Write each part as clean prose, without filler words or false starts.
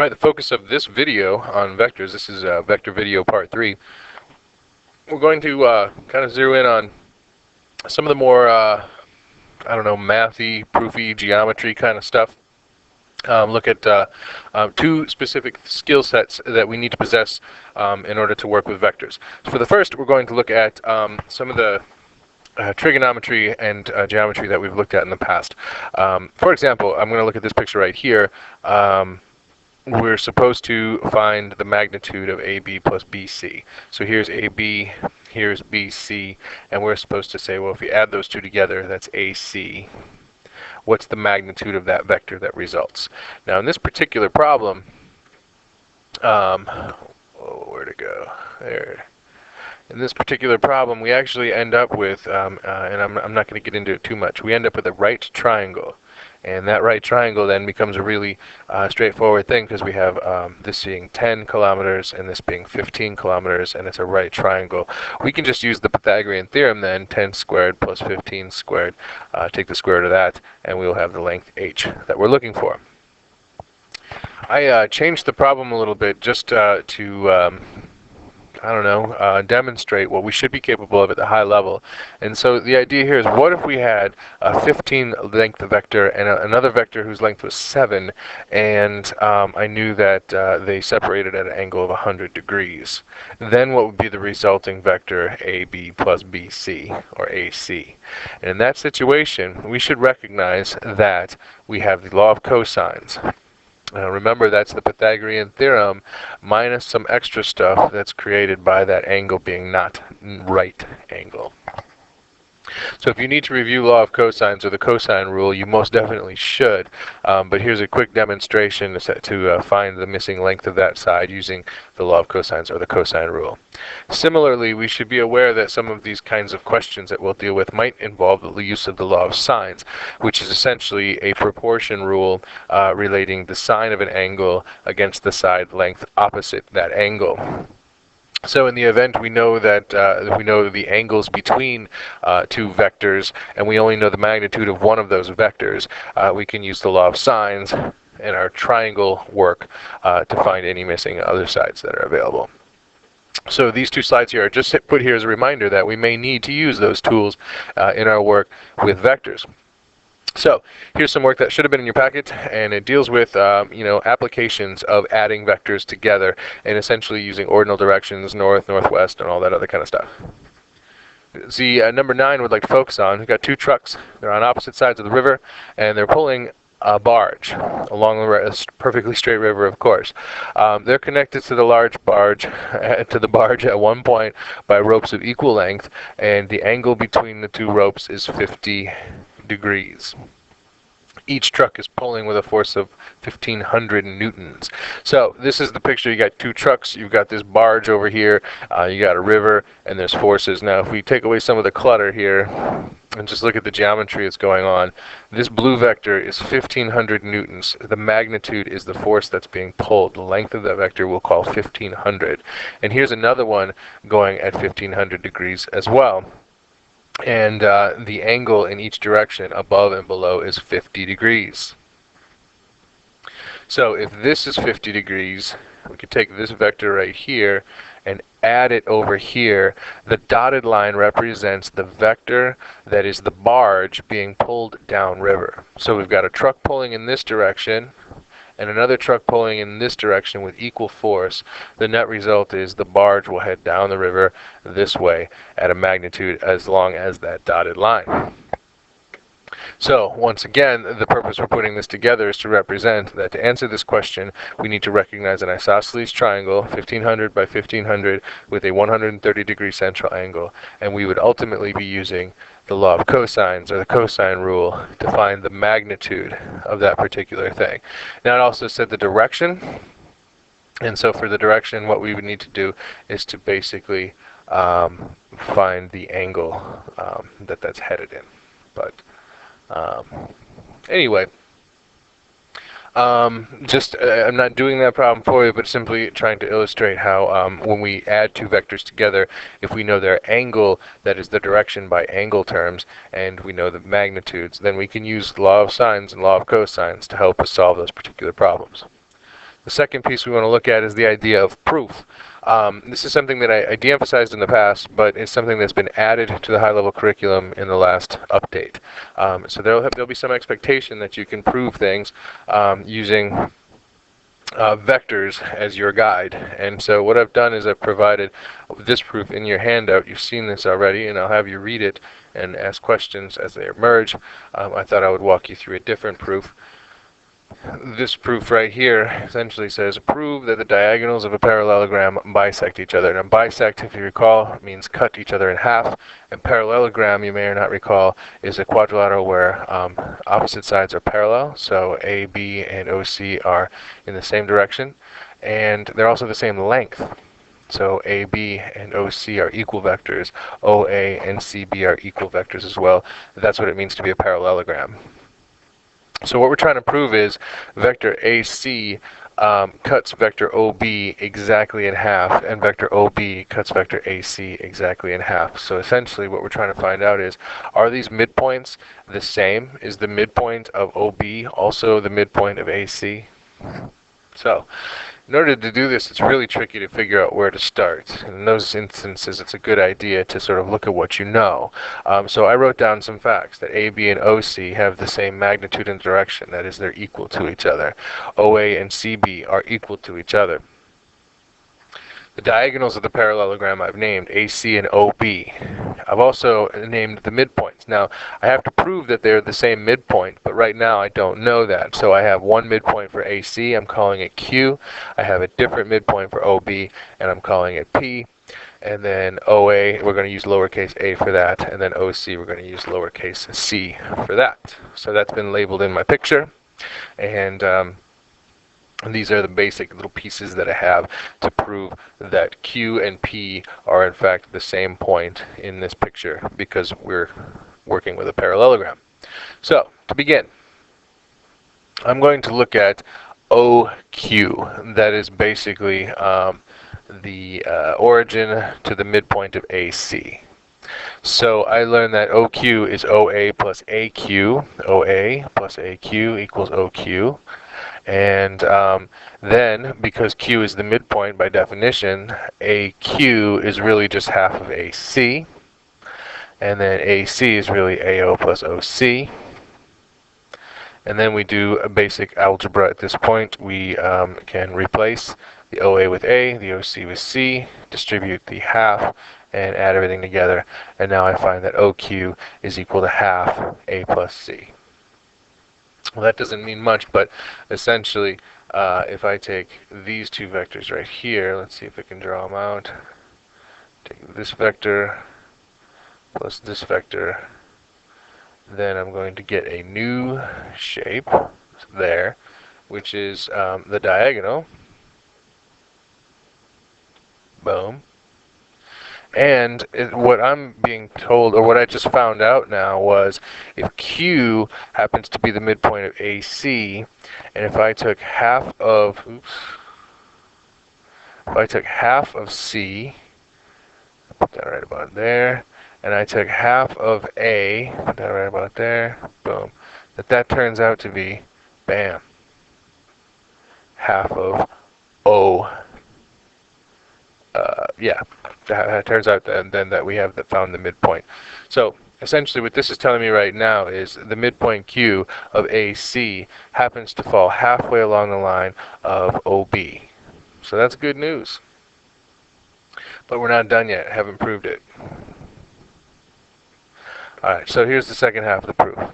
Right, the focus of this video on vectors, this is vector video part 3. We're going to kind of zero in on some of the more, I don't know, mathy, proofy, geometry kind of stuff. Look at two specific skill sets that we need to possess in order to work with vectors. So for the first, we're going to look at some of the trigonometry and geometry that we've looked at in the past. For example, I'm going to look at this picture right here. We're supposed to find the magnitude of AB plus BC. So here's AB, here's BC, and we're supposed to say, well, if we add those two together, that's AC. What's the magnitude of that vector that results? Now, in this particular problem, where'd it go? There. In this particular problem, we actually end up with, and I'm not going to get into it too much, we end up with a right triangle. And that right triangle then becomes a really straightforward thing because we have this being 10 kilometers and this being 15 kilometers, and it's a right triangle. We can just use the Pythagorean theorem then, 10 squared plus 15 squared, take the square root of that, and we'll have the length h that we're looking for. I changed the problem a little bit just to I don't know, demonstrate what we should be capable of at the high level. And so the idea here is, what if we had a 15 length vector and another vector whose length was 7, and I knew that they separated at an angle of 100 degrees. Then what would be the resulting vector AB plus BC, or AC? And in that situation, we should recognize that we have the law of cosines. Remember, that's the Pythagorean theorem minus some extra stuff that's created by that angle being not right angle. So if you need to review law of cosines or the cosine rule, you most definitely should. But here's a quick demonstration to find the missing length of that side using the law of cosines or the cosine rule. Similarly, we should be aware that some of these kinds of questions that we'll deal with might involve the use of the law of sines, which is essentially a proportion rule relating the sine of an angle against the side length opposite that angle. So in the event we know that we know the angles between two vectors, and we only know the magnitude of one of those vectors, we can use the law of sines in our triangle work to find any missing other sides that are available. So these two slides here are just put here as a reminder that we may need to use those tools in our work with vectors. So here's some work that should have been in your packet, and it deals with applications of adding vectors together and essentially using ordinal directions, north, northwest, and all that other kind of stuff. See, number 9 would like to focus on, we've got two trucks. They're on opposite sides of the river, and they're pulling a barge along the perfectly straight river, of course. They're connected to the large barge, at one point by ropes of equal length, and the angle between the two ropes is 50 degrees. Each truck is pulling with a force of 1,500 newtons. So this is the picture. You got two trucks, you've got this barge over here, you got a river, and there's forces. Now if we take away some of the clutter here and just look at the geometry that's going on, this blue vector is 1,500 newtons. The magnitude is the force that's being pulled. The length of that vector we'll call 1,500. And here's another one going at 1,500 degrees as well. And the angle in each direction, above and below, is 50 degrees. So if this is 50 degrees, we could take this vector right here and add it over here. The dotted line represents the vector that is the barge being pulled downriver. So we've got a truck pulling in this direction and another truck pulling in this direction with equal force. The net result is the barge will head down the river this way at a magnitude as long as that dotted line. So once again, the purpose for putting this together is to represent that to answer this question, we need to recognize an isosceles triangle, 1,500 by 1,500, with a 130 degree central angle, and we would ultimately be using the law of cosines, or the cosine rule, to find the magnitude of that particular thing. Now it also said the direction, and so for the direction, what we would need to do is to basically find the angle that's headed in. But anyway, I'm not doing that problem for you, but simply trying to illustrate how when we add two vectors together, if we know their angle, that is the direction by angle terms, and we know the magnitudes, then we can use law of sines and law of cosines to help us solve those particular problems. The second piece we want to look at is the idea of proof. This is something that I de-emphasized in the past, but it's something that's been added to the high-level curriculum in the last update. So there'll be some expectation that you can prove things using vectors as your guide. And so what I've done is I've provided this proof in your handout. You've seen this already, and I'll have you read it and ask questions as they emerge. I thought I would walk you through a different proof. This proof right here essentially says prove that the diagonals of a parallelogram bisect each other. Now bisect, if you recall, means cut each other in half, and parallelogram, you may or not recall, is a quadrilateral where opposite sides are parallel, so AB and OC are in the same direction, and they're also the same length. So AB and OC are equal vectors, OA and CB are equal vectors as well. That's what it means to be a parallelogram. So what we're trying to prove is vector AC cuts vector OB exactly in half, and vector OB cuts vector AC exactly in half. So essentially what we're trying to find out is, are these midpoints the same? Is the midpoint of OB also the midpoint of AC? So in order to do this, it's really tricky to figure out where to start. In those instances, it's a good idea to sort of look at what you know. So I wrote down some facts, that AB and OC have the same magnitude and direction. That is, they're equal to each other. OA and CB are equal to each other. The diagonals of the parallelogram I've named AC and OB. I've also named the midpoints. Now, I have to prove that they're the same midpoint, but right now I don't know that. So I have one midpoint for AC, I'm calling it Q. I have a different midpoint for OB, and I'm calling it P. And then OA, we're going to use lowercase a for that, and then OC, we're going to use lowercase c for that. So that's been labeled in my picture, and these are the basic little pieces that I have to prove that Q and P are in fact the same point in this picture, because we're working with a parallelogram. So, to begin, I'm going to look at OQ. That is basically the origin to the midpoint of AC. So I learned that OQ is OA plus AQ. OA plus AQ equals OQ. And then, because Q is the midpoint by definition, AQ is really just half of AC. And then AC is really AO plus OC. And then we do a basic algebra at this point. We can replace the OA with A, the OC with C, distribute the half, and add everything together. And now I find that OQ is equal to half A plus C. Well, that doesn't mean much, but essentially, if I take these two vectors right here, let's see if I can draw them out. Take this vector plus this vector, then I'm going to get a new shape there, which is the diagonal. Boom. And what I'm being told, or what I just found out now, was if Q happens to be the midpoint of AC, and if I took half of, if I took half of C, put that right about there, and I took half of A, put that right about there, boom, that turns out to be, bam, half of O. Yeah, it turns out then that we have found the midpoint. So essentially what this is telling me right now is the midpoint Q of AC happens to fall halfway along the line of OB. So that's good news. But we're not done yet. Haven't proved it. Alright, so here's the second half of the proof.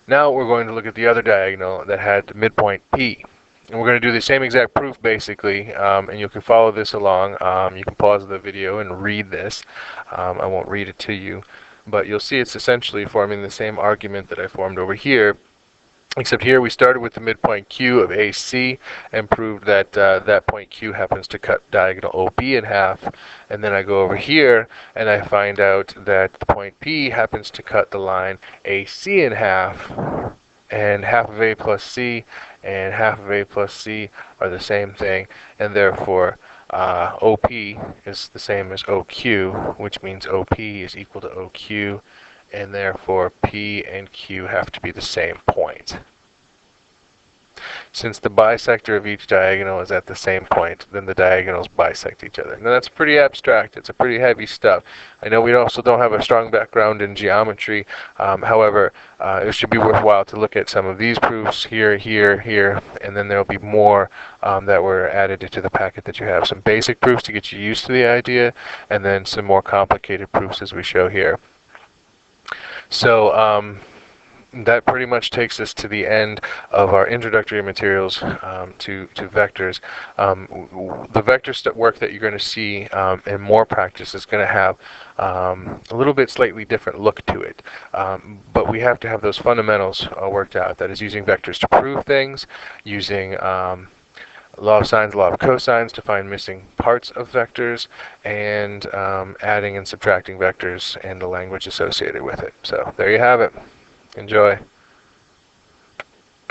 Now we're going to look at the other diagonal that had the midpoint P. And we're going to do the same exact proof basically, and you can follow this along. You can pause the video and read this. I won't read it to you, but you'll see it's essentially forming the same argument that I formed over here, except here we started with the midpoint Q of AC and proved that that point Q happens to cut diagonal OB in half, and then I go over here and I find out that the point P happens to cut the line AC in half, and half of A plus C and half of A plus C are the same thing, and therefore OP is the same as OQ, which means OP is equal to OQ, and therefore P and Q have to be the same point. since the bisector of each diagonal is at the same point, then the diagonals bisect each other. Now that's pretty abstract. It's a pretty heavy stuff. I know we also don't have a strong background in geometry. However, it should be worthwhile to look at some of these proofs here, here, here, and then there'll be more that were added to the packet that you have. Some basic proofs to get you used to the idea, and then some more complicated proofs as we show here. So that pretty much takes us to the end of our introductory materials to vectors. The vector work that you're going to see in more practice is going to have a little bit slightly different look to it. But we have to have those fundamentals worked out. That is, using vectors to prove things, using law of sines, law of cosines to find missing parts of vectors, and adding and subtracting vectors and the language associated with it. So there you have it. Enjoy.